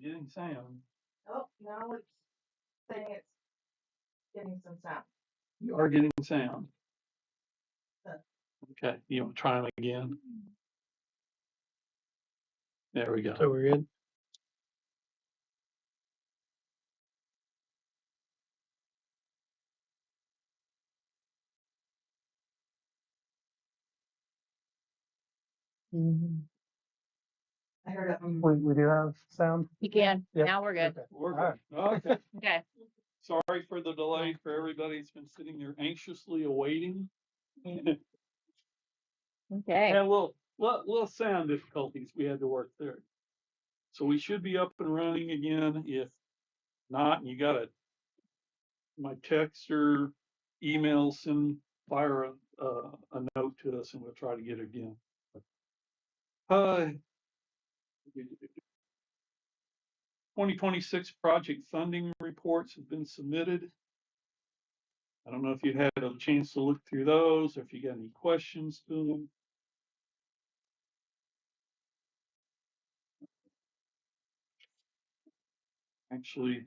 getting sound. Oh, now it's saying it's getting some sound. You are getting sound. Huh. Okay, you want to try them again? There we go. So we're good. I heard it. We do have sound. You can. Yep. Now we're good. Okay. We're All good. Okay. Okay. Sorry for the delay for everybody that's been sitting there anxiously awaiting. Okay. Had a little sound difficulties we had to work through. So we should be up and running again. If not, you got my text or email, fire a note to us and we'll try to get it again. 2026 project funding reports have been submitted. I don't know if you had a chance to look through those or if you got any questions to them. Actually,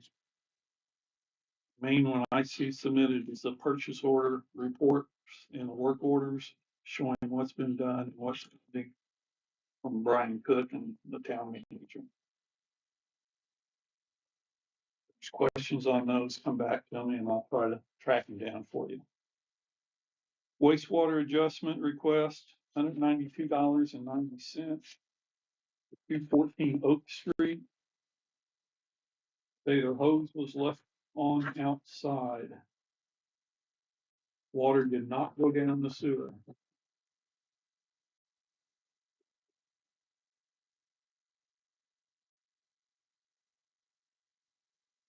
main one I see submitted is the purchase order reports and the work orders showing what's been done and what's pending from Brian Cook and the town manager. If there's questions on those, come back to me and I'll try to track them down for you. Wastewater adjustment request, $192.90. 214 Oak Street. The hose was left on outside. Water did not go down the sewer.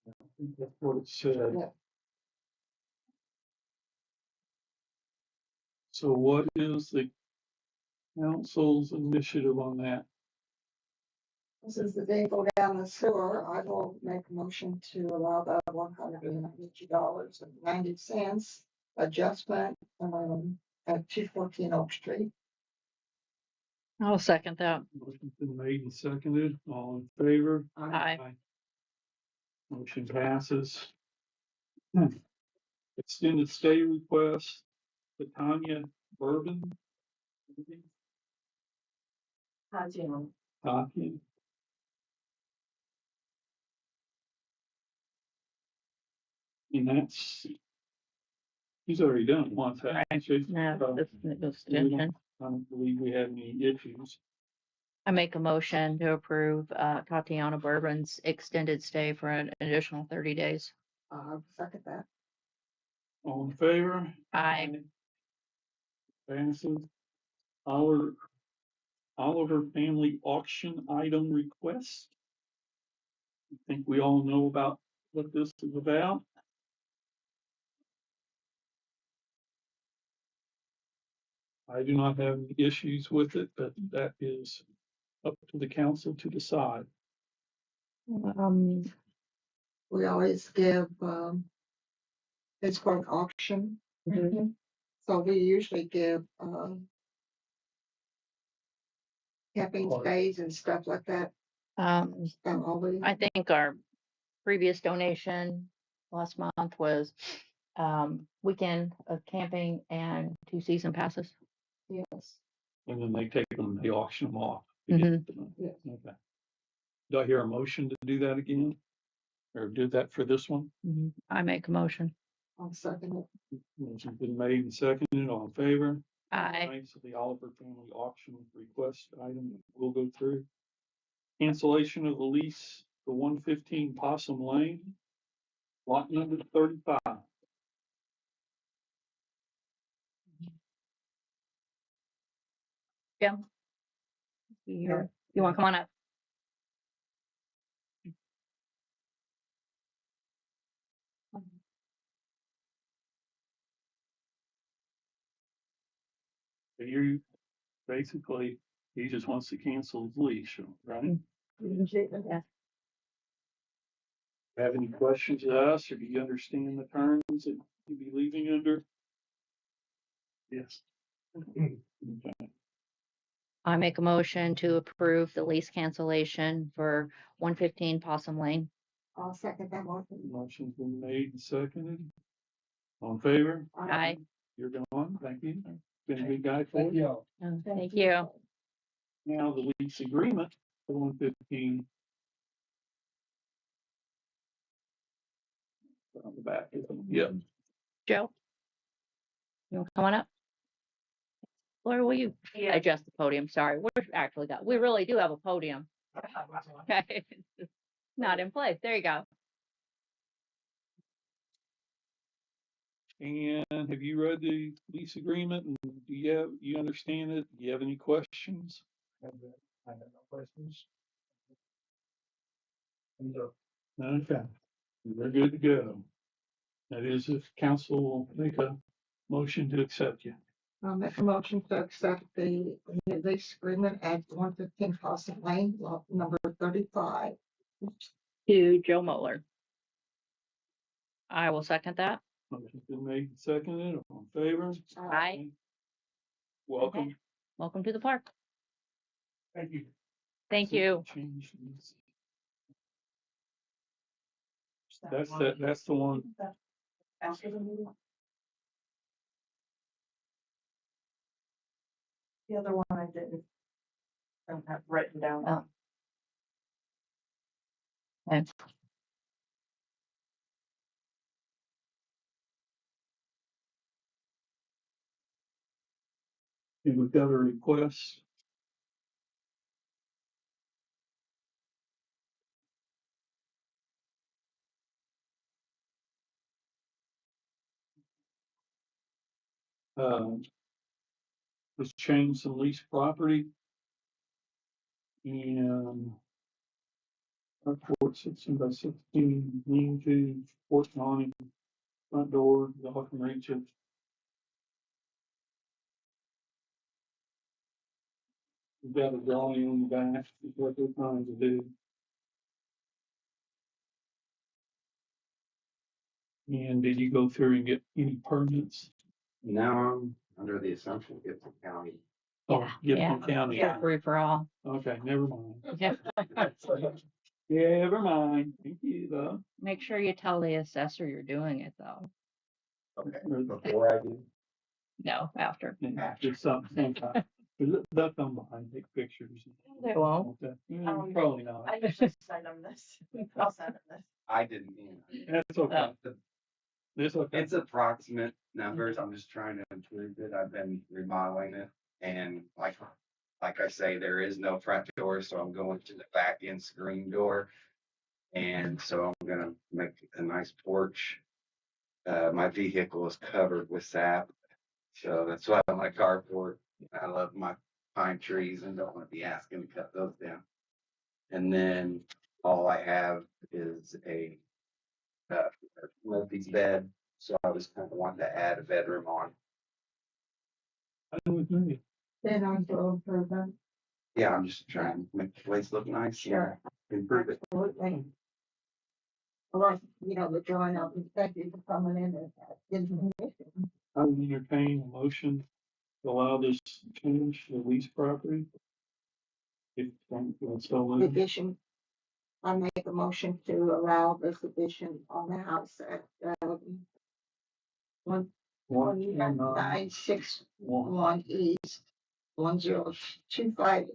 I think that's what it said. Yeah. So what is the council's initiative on that? Since the didn't go down the sewer, I will make a motion to allow the $192.90 adjustment, at 214 Oak Street. I'll second that. Motion's been made and seconded. All in favor? Aye. Motion passes. Extended stay request, to Tanya Bourbon. Tatiana. Tanya. And that's, he's already done it once. hasn't she? No, So, this is we extension. I don't believe we had any issues. I make a motion to approve Tatiana Bourbon's extended stay for an additional 30 days. Second that. All in favor? Aye. Passes. Oliver family auction item request. I think we all know about what this is about. I do not have any issues with it, but that is up to the council to decide. We always give, it's for an auction. Mhm. So we usually give, camping stays and stuff like that. Always. I think our previous donation last month was weekend of camping and 2 season passes. Yes. And then they take them, they auction them off. Mhm. Yes. Okay. Do I hear a motion to do that again? Or do that for this one? I make a motion. I'll second it. Motion's been made and seconded. All in favor? Aye. So the Oliver family auction request item will go through. Cancellation of the lease for 115 Possum Lane, lot number 35. Jim? You want to come on up? So you basically, he just wants to cancel his lease, right? Yeah. Have any questions to us, or do you understand the terms that you'd be leaving under? Yes. Okay. I make a motion to approve the lease cancellation for 115 Possum Lane. I'll second that motion. Motion's been made and seconded. All in favor? Aye. You're gone. Thank you. Been a good guy for you. Oh, thank you. Now the lease agreement for 115. On the back. Yep. Joe, you want to come on up? Or will you adjust the podium? Sorry, we really do have a podium. Okay. It's not in place. There you go. And have you read the lease agreement? And do you understand it? Do you have any questions? I have no questions. Okay. We're good to go. That is, if council will make a motion to accept you. I'll make a motion to accept the lease agreement at 115 Possum Lane, lot number 35. To Joe Moeller. I will second that. Motion's been made and seconded. All in favor? Aye. Welcome. Welcome to the park. Thank you. Thank you. Change these. That's the one. After the meeting. The other one I didn't. Don't have written down. Oh. Okay. And we've got a request. Let's change some lease property. And our court 16 by 16, lean to Fort Monty, front door, y'all can reach it. We've got a drawing on the back, is what they're trying to do. And did you go through and get any permits? Now I'm under the assumption it's a county. Oh, Gibson County. Yeah. Free for all. Okay, never mind. Yeah. Never mind. Thank you, though. Make sure you tell the assessor you're doing it though. Okay, before I do. No, after. Yeah, just something. They'll come behind, take pictures. They won't. Okay. Probably not. I usually send them this. I'll send them this. I didn't mean it. That's okay. It's okay. It's approximate numbers. I'm just trying to improve it. I've been remodeling it. And like I say, there is no front door, so I'm going to the back end screen door. And so I'm gonna make a nice porch. My vehicle is covered with sap. So that's why my carport. I love my pine trees and don't want to be asking to cut those down. And then all I have is a multi bed. So I was kind of wanting to add a bedroom on. I would agree. Then on to improvement. Yeah, I'm just trying to make the place look nice. Sure. Improve it. Absolutely. Well, the drawing up, and thank you for coming in and giving permission. I would entertain a motion to allow this change to lease property. If so, Addition, I make a motion to allow this addition on the house at, 19661 East, 1025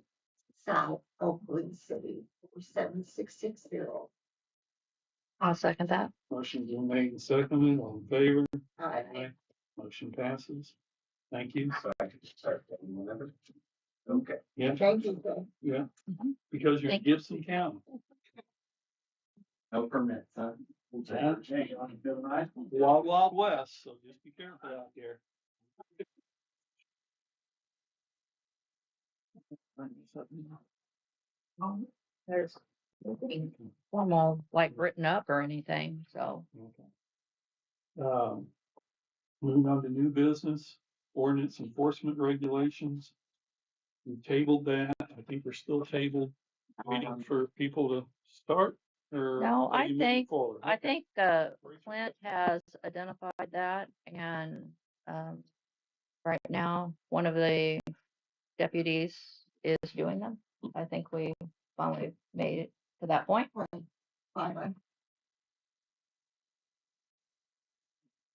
South, Oakland City, 47660. I'll second that. motion's been made and seconded. All in favor? Aye. Motion passes. Thank you. So I can start getting whatever. Okay. Yeah, Thank you, sir. yeah. Because you're in Thank Gibson County. No permits, huh? Wild, wild west, so just be careful out there. There's nothing formal like written up or anything, so. Okay. Moving on to new business, ordinance enforcement regulations. We tabled that. I think we're still tabled, waiting for people to start. Or No, are you moving forward? I think Clint has identified that and right now, one of the deputies is doing them. I think we finally made it to that point. Right. Finally.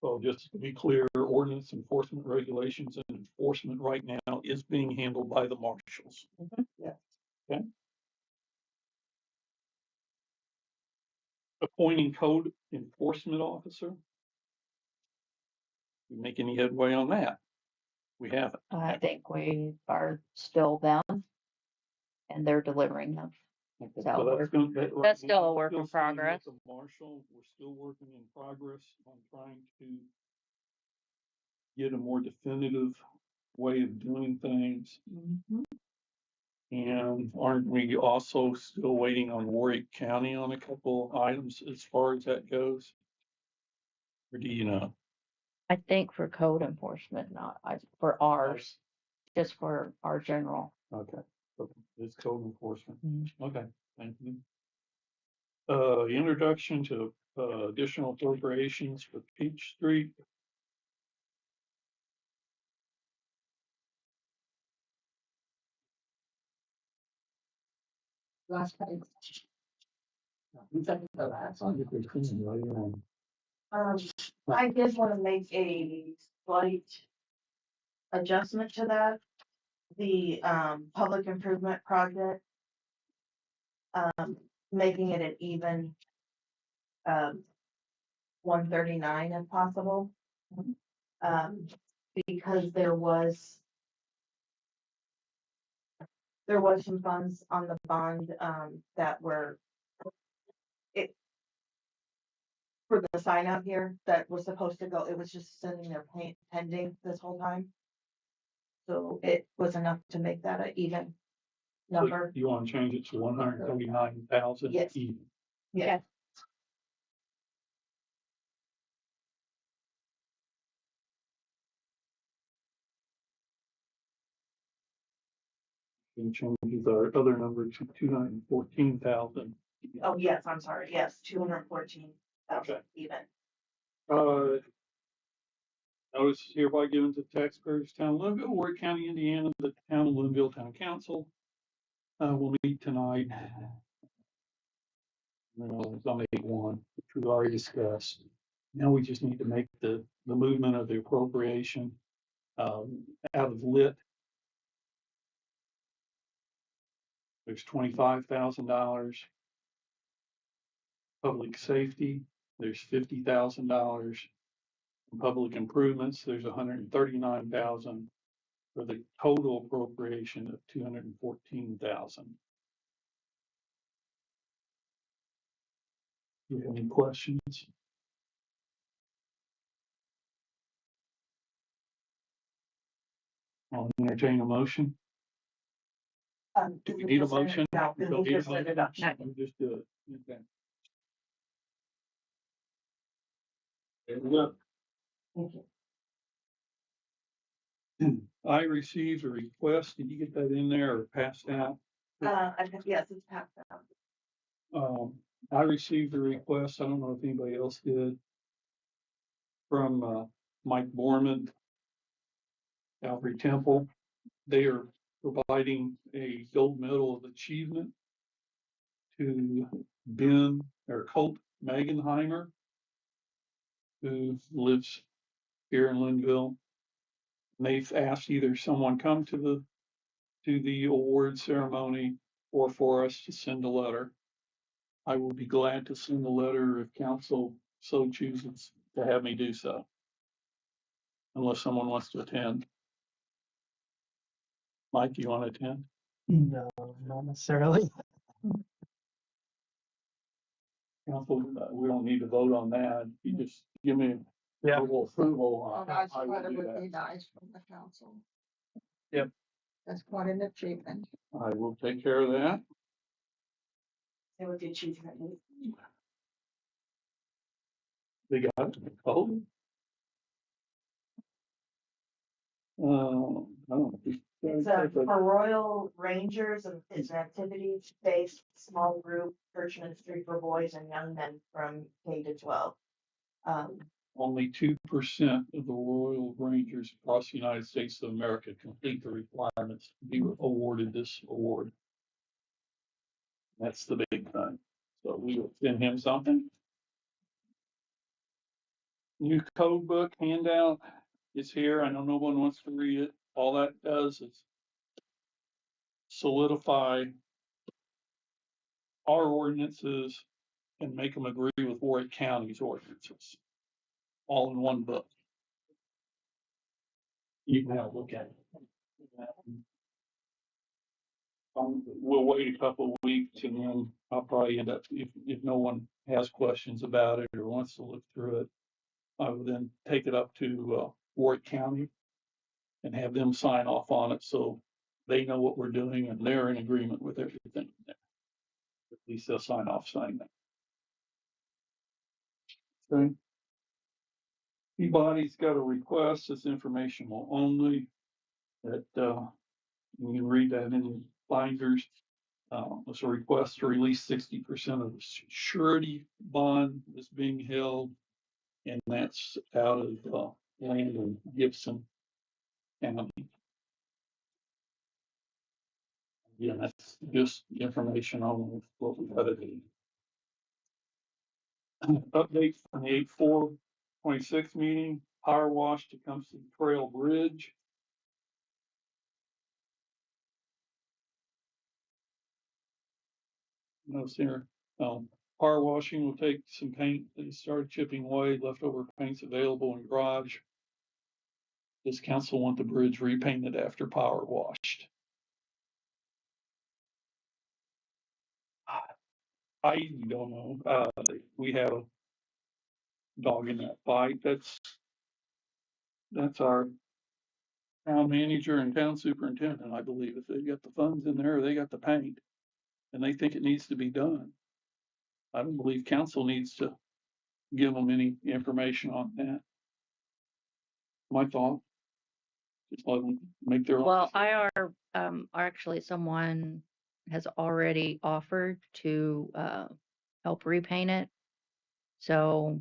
So just to be clear, ordinance enforcement regulations and enforcement right now is being handled by the marshals. Yes. Okay. Appointing code enforcement officer. We make any headway on that? We haven't. I think we are still them, and they're delivering them. Okay, So that's gonna, that right that's now, still a work still in staying with progress. the marshal, we're still working in progress on trying to get a more definitive way of doing things. Mhm. And aren't we also still waiting on Warwick County on a couple items as far as that goes? Or do you know? I think for code enforcement, not for ours, just for our general. Okay, so it's code enforcement. Mhm. Okay, thank you. Introduction to additional appropriations for Peach Street. Last page. The last I did want to make a slight adjustment to that. The, public improvement project, making it an even, um, 139 if possible. Um, because there was some funds on the bond, that were for the sign out here that was supposed to go, it was just sitting there pending this whole time. So it was enough to make that an even So number. you want to change it to 139,000 Yes. even? Yeah. And changes our other number to 214,000. Oh, yes, I'm sorry. Yes, 214,000 Okay. even. Notice hereby given to taxpayers, town of Lynnville, Warwick County, Indiana, that the town of Lynnville Town Council will meet tonight. It's on 8-1, which we already discussed. Now we just need to make the movement of the appropriation out of lit. There's $25,000. Public safety, there's $50,000. Public improvements, there's 139,000 for the total appropriation of 214,000. Do you have any questions? I'll entertain a motion. Do we need a motion? No, We we don't need a just set it up. motion. We just do it. Okay. There we go. Thank you. I received a request. Did you get that in there or passed out? Yes, it's passed out. I received a request. I don't know if anybody else did. From Mike Borman, Calvary Temple. They are providing a gold medal of achievement to Ben or Colt Megenheimer, who lives here in Lynnville. And they've asked either someone come to the award ceremony or for us to send a letter. I will be glad to send a letter if council so chooses to have me do so. Unless someone wants to attend. Mike, you want to attend? No, not necessarily. Council, we don't need to vote on that. You just give me Yeah. approval. Oh, that's I will what it do would that. be nice from the council. Yep. That's quite an achievement. I will take care of that. It would be achievement. They got it. Oh. I don't know. It's for Royal Rangers, and it's an activity-based small group church ministry for boys and young men from K to 12. only 2% of the Royal Rangers across the United States of America complete the requirements to be awarded this award. That's the big thing. So we will send him something. New code book handout is here. I know no one wants to read it. All that does is solidify our ordinances and make them agree with Warwick County's ordinances, all in one book. You can have a look at it. We'll wait a couple of weeks and then I'll probably end up, if no one has questions about it or wants to look through it, I will then take it up to Warwick County and have them sign off on it so they know what we're doing and they're in agreement with everything. At least they'll sign off saying that. Okay. Anybody's got a request, it's informational only, that you can read that in the binders. It's a request to release 60% of the surety bond that's being held, and that's out of land in Gibson County. Yeah, that's just information on what we gotta do. Updates on the 8/4/26 meeting, power wash to Tecumseh Trail Bridge. No, sir. Power washing will take some paint that started chipping away, leftover paint's available in garage. Does council want the bridge repainted after power washed? I don't know. We have a dog in that fight. That's our town manager and town superintendent, I believe. If they got the funds in there, they got the paint, and they think it needs to be done. I don't believe council needs to give them any information on that. My thought. Just let them make their own. Well, actually someone has already offered to, help repaint it. So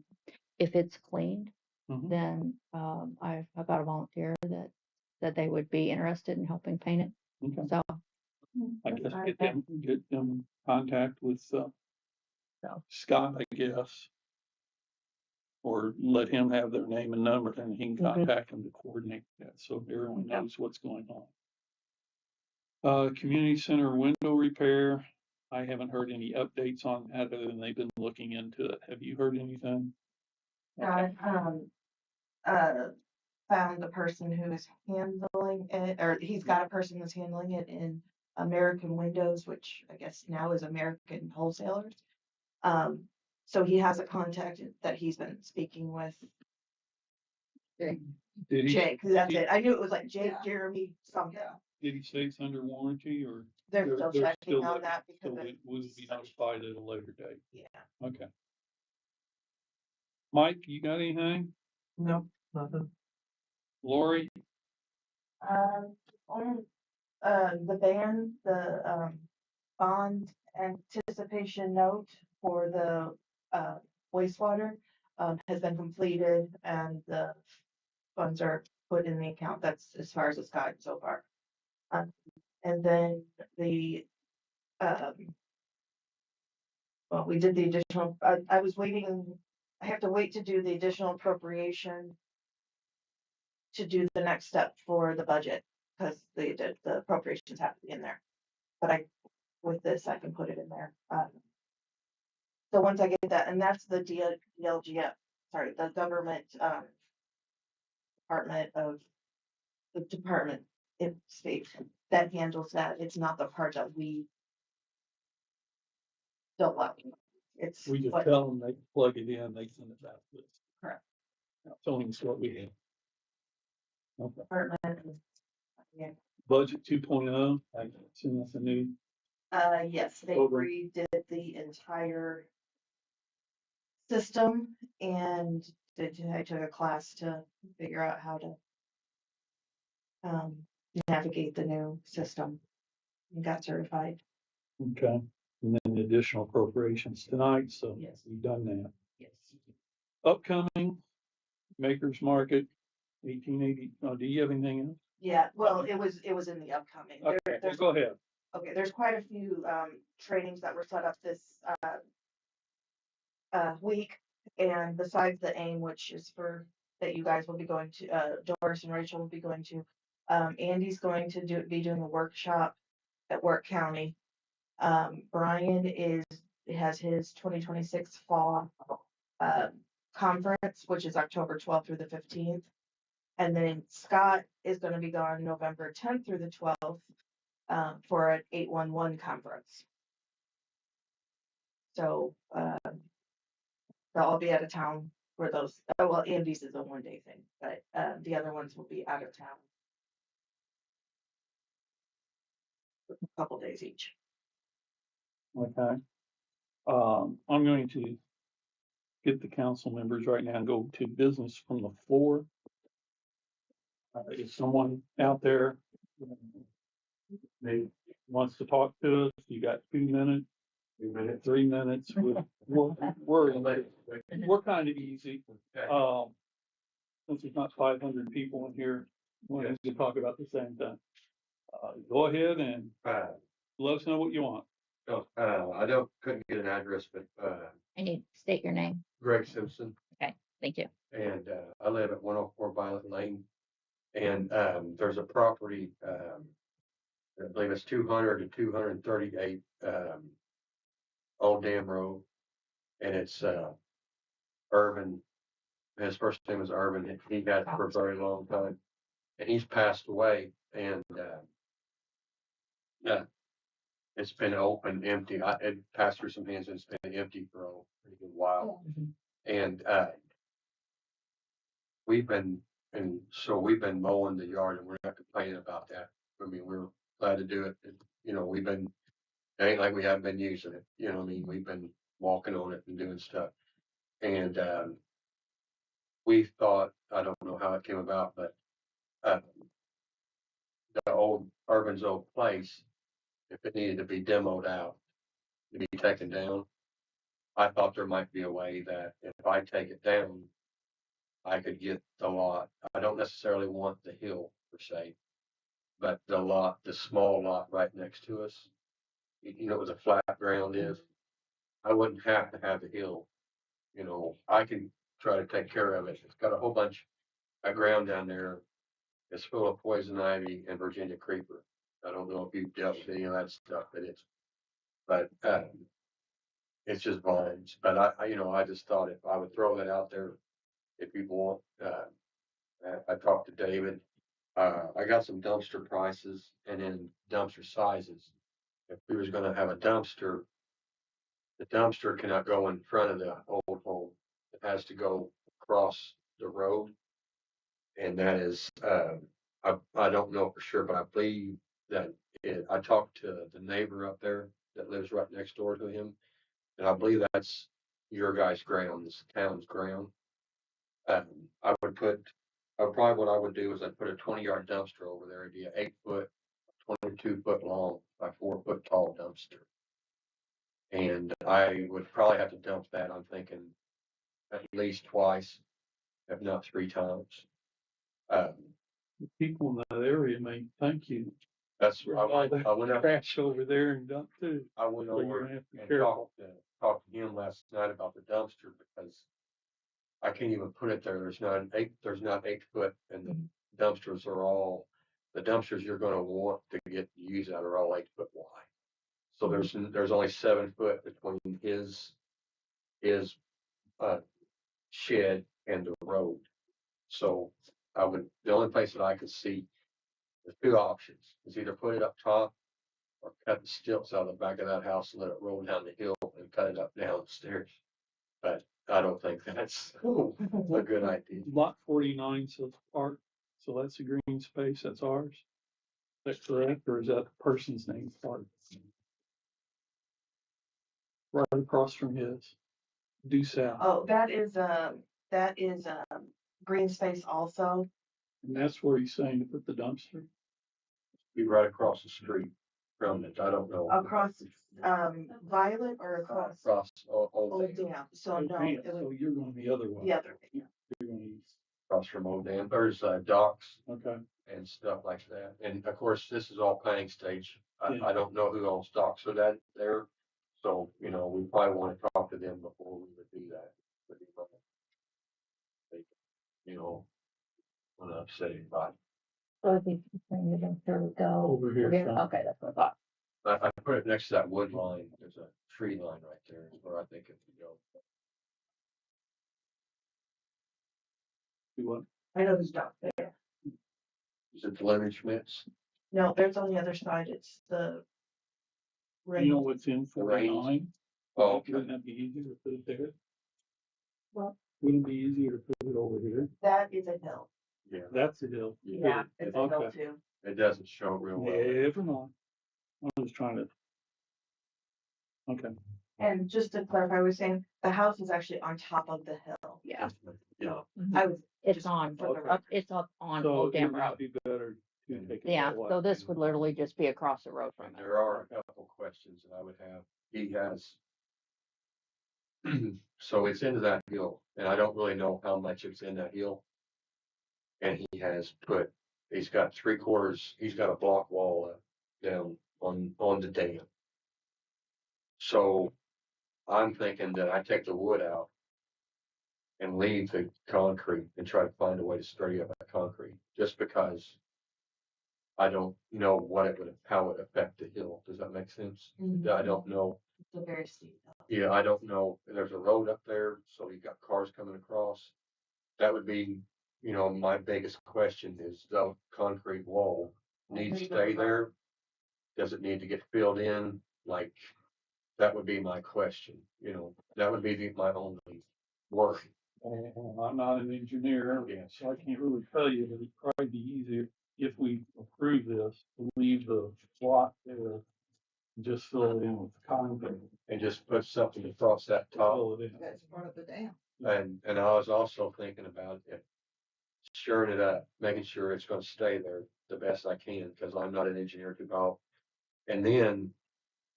if it's cleaned, Mhm. then, I've got a volunteer that they would be interested in helping paint it. Okay. So, I guess get them contact with so, Scott, I guess. Or let him have their name and number and he can contact them to coordinate that so everyone knows what's going on. Community center window repair. I haven't heard any updates on that other than they've been looking into it. Have you heard anything? Okay. Found the person who is handling it, or he's got a person that's handling it in American Windows, which I guess now is American Wholesalers. So he has a contact that he's been speaking with. Did he, Jake, that's it. I knew it was like Jake, Jeremy, something. did he say it's under warranty or? They're still checking still on that because So it will be notified at a later date. yeah. Okay. Mike, you got anything? No, nothing. Lori? On the bond anticipation note for the wastewater has been completed and the funds are put in the account. That's as far as it's gotten so far. And then the well, we did the additional. I was waiting. I have to wait to do the additional appropriation to do the next step for the budget because the appropriations have to be in there. But with this, I can put it in there. So once I get that, and that's the DLGF, sorry, the government department of the department in state that handles that. It's not the part that we don't like. It's We just what, tell them they plug it in, they send it back to us. correct. Telling us what we have. Okay. Department. Yeah. Budget 2.0, I seen that's a new. Yes, they Over. redid the entire system and I took a class to figure out how to navigate the new system and got certified. Okay. And then the additional appropriations tonight, so Yes. we've done that. Yes. Upcoming Makers Market, 1880. Do you have anything else? Yeah, well, it was in the upcoming. Okay, well, go ahead. Okay, there's quite a few trainings that were set up this week, and besides the AIM, which is for that you guys will be going to, Doris and Rachel will be going to. Andy's going to be doing a workshop at Work County. Brian has his 2026 fall conference, which is October 12th through the 15th. And then Scott is going to be gone November 10th through the 12th for an 811 conference. So they'll all be out of town for those. Oh, well, Andy's is a 1-day thing, but the other ones will be out of town. A couple days each. Okay. I'm going to get the council members right now and go to business from the floor. If someone out there they wants to talk to us, you got 2 minutes, 3 minutes. We're kind of easy. Since there's not 500 people in here wanting to talk about the same thing. Go ahead and let us know what you want. Couldn't get an address, but I need to state your name. Greg Simpson, Okay, thank you. and I live at 104 Violet Lane. And there's a property, I believe it's 200 to 238 Old Dam Road, and it's Irvin. His first name is Irvin. He had it for a very long time, and he's passed away. And it's been open, empty. It passed through some hands, and it's been empty for a pretty good while. And we've been mowing the yard, and we're not complaining about that. I mean, we're glad to do it. You know, it ain't like we haven't been using it. You know what I mean? We've been walking on it and doing stuff. And we thought, I don't know how it came about, but the old Urban's old place, if it needed to be demoed out, to be taken down, I thought there might be a way that if I take it down, I could get the lot. I don't necessarily want the hill per se, but the small lot right next to us, you know, where the flat ground is. I wouldn't have to have the hill. You know, I can try to take care of it. It's got a whole bunch of ground down there. It's full of poison ivy and Virginia creeper. I don't know if you've dealt with any of that stuff, but it's just vines. But I just thought if I would throw that out there, if people want, I talked to David. I got some dumpster prices and then dumpster sizes. If we was going to have a dumpster, the dumpster cannot go in front of the old home. It has to go across the road. And that is, I don't know for sure, but I believe that I talked to the neighbor up there that lives right next door to him. And I believe that's your guys' ground, this town's ground. Probably what I would do is I'd put a 20-yard dumpster over there. It'd be an 8-foot, 22-foot long by 4-foot tall dumpster. And I would probably have to dump that, I'm thinking, at least twice, if not 3 times. People in that area may thank you. That's for I went up, crash over there and dump too. I went So you're over gonna have to be and careful. talked to him last night about the dumpster because I can't even put it there. There's not 8 foot, and the dumpsters you're going to want to get used out are all 8 foot wide. So there's only 7 foot between his shed and the road. So the only place that I could see, there's 2 options. Is either put it up top or cut the stilts out of the back of that house and let it roll down the hill and cut it up downstairs. But I don't think that's a good idea. Lot 49 says park, so that's a green space, that's ours. Is that correct, or is that the person's name park? Right across from his, due south. Oh, that is green space also. And that's where he's saying to put the dumpster. Be right across the street from it. I don't know. Across Violet or across Across Old Dam. So no, So you're going the other way. the other way. You're going east. across from Old Dam. There's docks Okay. and stuff like that. And of course, this is all planning stage. Yeah. I don't know who owns docks for that there. So, you know, we probably want to talk to them before we would do that. But, you know, I'm not upsetting anybody. So I think to go Over here, Sean. Okay, that's what I thought. I put it next to that wood line. There's a tree line right there is where I think it would go. Do what? I know there's dock there. Is it the Lemon Schmitz? No, there's on the other side. It's the. You know what's in Range. 49? Oh, okay. Wouldn't that be easier to put it there? Well, Wouldn't it be easier to put it over here? that is a hill. Yeah, That's the hill. Yeah. It's a hill Okay. too. it doesn't show real well. Never mind. I was trying to. Okay. And just to clarify, I was saying the house is actually on top of the hill. Yeah. Yeah. I was. It's just on, for the record. it's up on So Old it Dam would Road. be better to take it Yeah, that way. so this would literally just be across the road from And it. there are a couple questions that I would have. He has. So it's into that hill, and I don't really know how much it's in that hill. And he's got 3/4, he's got a block wall down on the dam. So I'm thinking that I take the wood out and leave the concrete and try to find a way to straighten up that concrete, just because I don't know how it affect the hill. Does that make sense? I don't know. It's a very steep hill. Yeah, I don't know. There's a road up there, so you got cars coming across. That would be, my biggest question is the concrete wall need to stay there? Does it need to get filled in? Like, that would be my question, that would be my only worry. I'm not an engineer, Yeah. so I can't really tell you, but it'd probably be easier if we approve this, to leave the block there, and just fill it in with concrete. And just put something across that top. Fill it in. That's part of the dam. And I was also thinking about it, shoring it up, making sure it's gonna stay there the best I can, because I'm not an engineer to go. And then,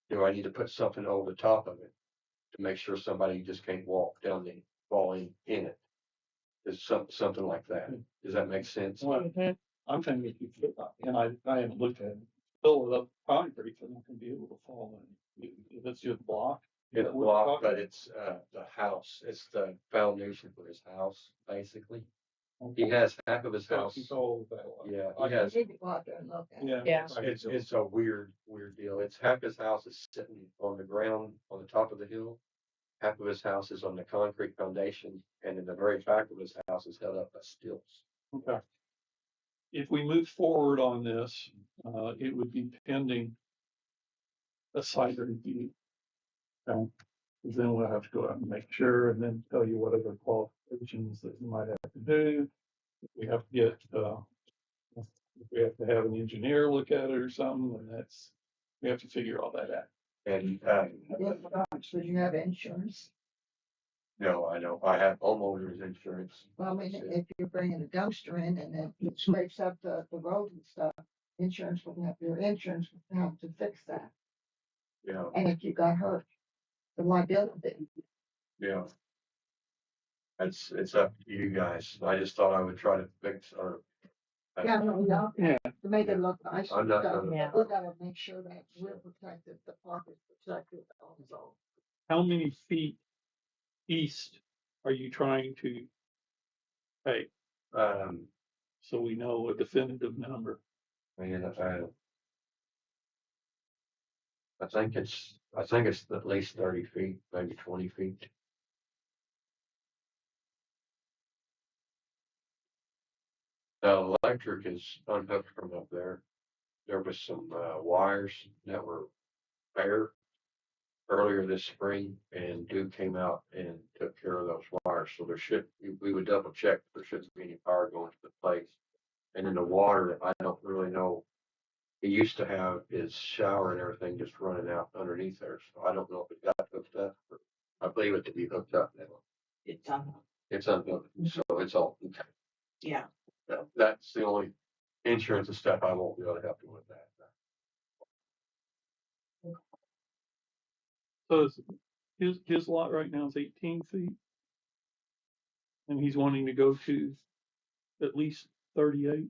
do I need to put something over the top of it to make sure somebody just can't walk down the falling in it? Is something like that. Does that make sense? Well, I'm thinking if you fit, and I haven't looked at it, fill it up with concrete, they're not gonna be able to fall in. If it's just block. It's blocked, but it's the house. It's the foundation for his house, basically. He has half of his house. Yeah, he has. You need to go out there and look at it. Yeah. It's a weird deal. It's half his house is sitting on the ground on the top of the hill. Half of his house is on the concrete foundation, and in the very back of his house is held up by stilts. Okay. If we move forward on this, it would be pending a site review. Okay. 'Cause then we'll have to go out and make sure, and then tell you what other qualifications that you might have to do. If we have to get, if we have to have an engineer look at it or something, and we have to figure all that out. And Should you have insurance? no, I don't. I have homeowners insurance. Well, I mean, if you're bringing a dumpster in and it scrapes up the road and stuff, your insurance would have to fix that. Yeah, And if you got hurt, the liability. yeah. It's up to you guys. I just thought I would try to fix or. Yeah, no, Yeah. to make it look nice. I'm not gonna- Yeah. We gotta make sure that we're protected, the park is protected also. How many feet east are you trying to take? So we know a definitive number. And I think it's at least 30 feet, maybe 20 feet. The electric is unhooked from up there. There was some wires that were bare earlier this spring, and Duke came out and took care of those wires. So we would double check, there shouldn't be any power going to the place. And then the water, I don't really know. He used to have his shower and everything just running out underneath there, so I don't know if it got hooked up. I believe it to be hooked up now. It's on. It's unhooked, so it's all okay. Yeah. That's the only insurance and stuff I won't be able to help you with that. So his lot right now is 18 feet. And he's wanting to go to at least 38.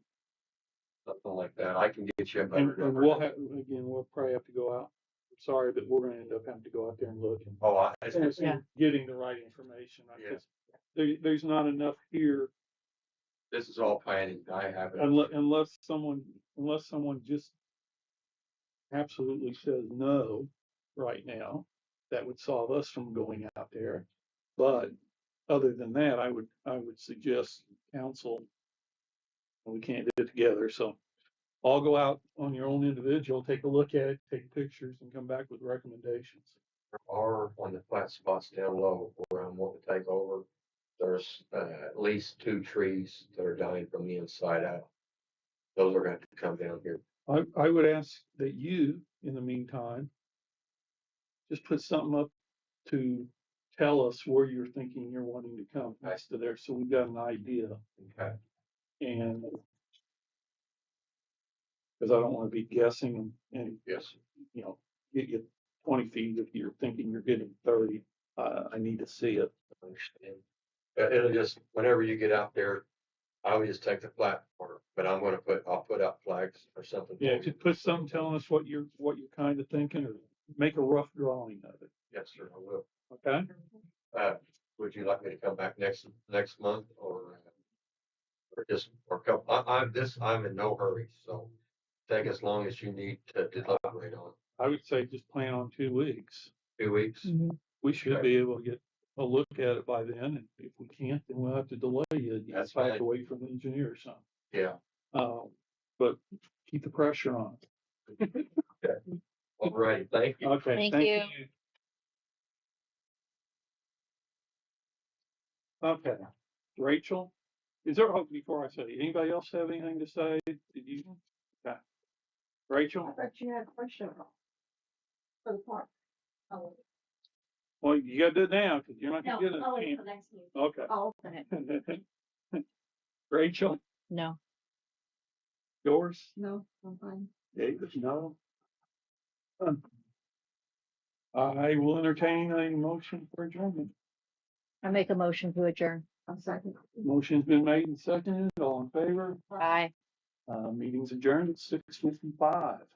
something like that. I can get you a And, better and number. we'll have, again, we'll probably have to go out. Sorry, but we're gonna end up having to go out there and look and Oh, and getting the right information. Yeah. There's not enough here this is all planning. I have it. unless someone just absolutely says no right now, that would solve us from going out there. But other than that, I would suggest council, we can't do it together, so all go out on your own individual, take a look at it, take pictures and come back with recommendations. Or on the flat spots down low where I'm wanting to take over, there's at least 2 trees that are dying from the inside out. Those are going to come down here. I would ask that you, in the meantime, just put something up to tell us where you're thinking you're wanting to come next to there, so we've got an idea. Okay. And because I don't want to be guessing and, Yes. you know, get you 20 feet if you're thinking you're getting 30. I need to see it. I understand. It'll just, whenever you get out there, I would just take the flat part, but I'll put out flags or something. Yeah, just put something telling us what you're kind of thinking, or make a rough drawing of it. Yes, sir, I will. Okay? Would you like me to come back next month or just, or come, I'm in no hurry, so take as long as you need to deliberate on. I would say just plan on 2 weeks. 2 weeks? We should Okay. be able to get a look at it by then, and if we can't, then we'll have to delay it. That's have fine. to wait for the engineer or something. Yeah. But keep the pressure on. Okay. All right, thank you. Okay, Thank you. Okay, Rachel, before I say, anybody else have anything to say? Did you? Okay. Rachel? I bet you had a question for the park. Well, you gotta do it now, because you're not gonna get it. I'll wait for next meeting. Okay. I'll open it. Rachel, No. yours? No, I'm fine. David, no. I will entertain a motion for adjournment. I make a motion to adjourn. I'm second. Motion's been made and seconded. All in favor? Bye. Meeting's adjourned at 6:55.